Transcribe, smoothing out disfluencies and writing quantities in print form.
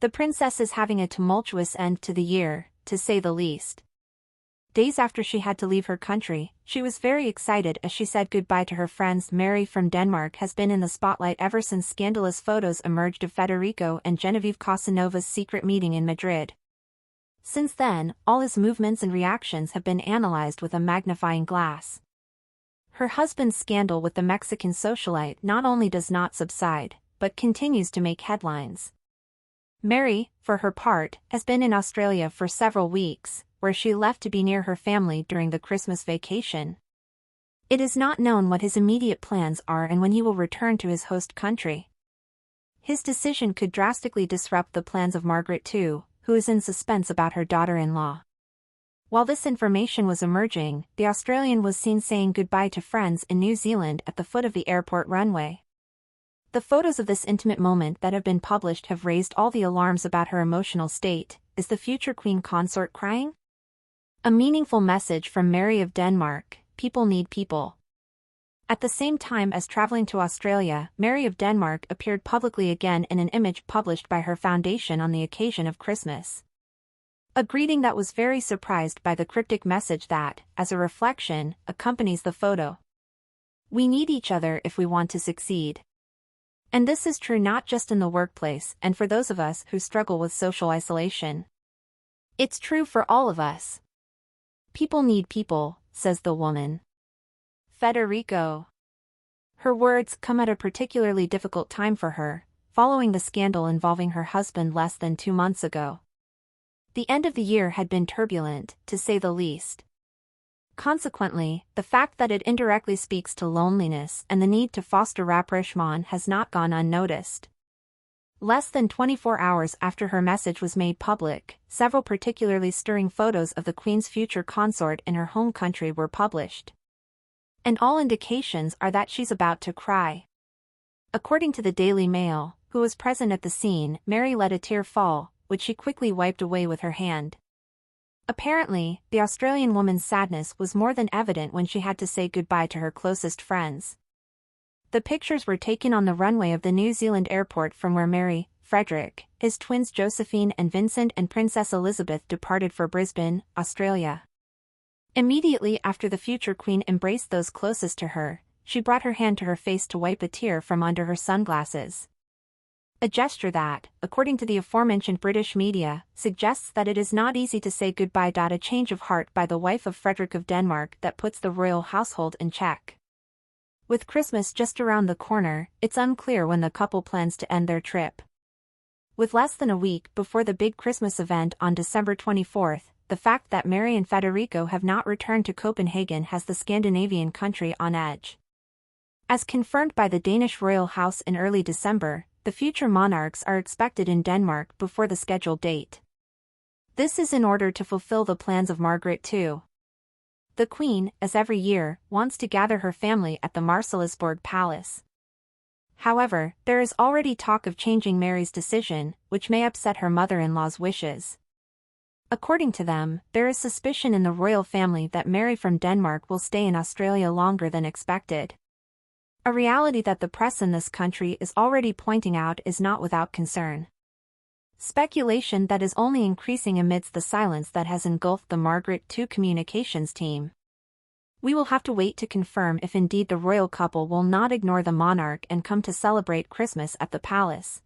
The princess is having a tumultuous end to the year, to say the least. Days after she had to leave her country, she was very excited as she said goodbye to her friends. Mary from Denmark has been in the spotlight ever since scandalous photos emerged of Federico and Genevieve Casanova's secret meeting in Madrid. Since then, all his movements and reactions have been analyzed with a magnifying glass. Her husband's scandal with the Mexican socialite not only does not subside, but continues to make headlines. Mary, for her part, has been in Australia for several weeks, where she left to be near her family during the Christmas vacation. It is not known what his immediate plans are and when he will return to his host country. His decision could drastically disrupt the plans of Margaret too, who is in suspense about her daughter-in-law. While this information was emerging, the Australian was seen saying goodbye to friends in New Zealand at the foot of the airport runway. The photos of this intimate moment that have been published have raised all the alarms about her emotional state. Is the future Queen consort crying? A meaningful message from Mary of Denmark: people need people. At the same time as traveling to Australia, Mary of Denmark appeared publicly again in an image published by her foundation on the occasion of Christmas. A greeting that was very surprised by the cryptic message that, as a reflection, accompanies the photo. We need each other if we want to succeed. And this is true not just in the workplace and for those of us who struggle with social isolation. It's true for all of us. People need people, says the woman. Federico. Her words come at a particularly difficult time for her, following the scandal involving her husband less than 2 months ago. The end of the year had been turbulent, to say the least. Consequently, the fact that it indirectly speaks to loneliness and the need to foster rapprochement has not gone unnoticed. Less than 24 hours after her message was made public, several particularly stirring photos of the Queen's future consort in her home country were published. And all indications are that she's about to cry. According to the Daily Mail, who was present at the scene, Mary let a tear fall, which she quickly wiped away with her hand. Apparently, the Australian woman's sadness was more than evident when she had to say goodbye to her closest friends. The pictures were taken on the runway of the New Zealand airport from where Mary, Frederik, his twins Josephine and Vincent and Princess Elizabeth departed for Brisbane, Australia. Immediately after the future Queen embraced those closest to her, she brought her hand to her face to wipe a tear from under her sunglasses. A gesture that, according to the aforementioned British media, suggests that it is not easy to say goodbye. A change of heart by the wife of Frederik of Denmark that puts the royal household in check. With Christmas just around the corner, it's unclear when the couple plans to end their trip. With less than a week before the big Christmas event on December 24th, the fact that Mary and Federico have not returned to Copenhagen has the Scandinavian country on edge. As confirmed by the Danish royal house in early December, the future monarchs are expected in Denmark before the scheduled date. This is in order to fulfill the plans of Margaret too. The Queen, as every year, wants to gather her family at the Marselisborg Palace. However, there is already talk of changing Mary's decision, which may upset her mother-in-law's wishes. According to them, there is suspicion in the royal family that Mary from Denmark will stay in Australia longer than expected. A reality that the press in this country is already pointing out is not without concern. Speculation that is only increasing amidst the silence that has engulfed the Margaret II communications team. We will have to wait to confirm if indeed the royal couple will not ignore the monarch and come to celebrate Christmas at the palace.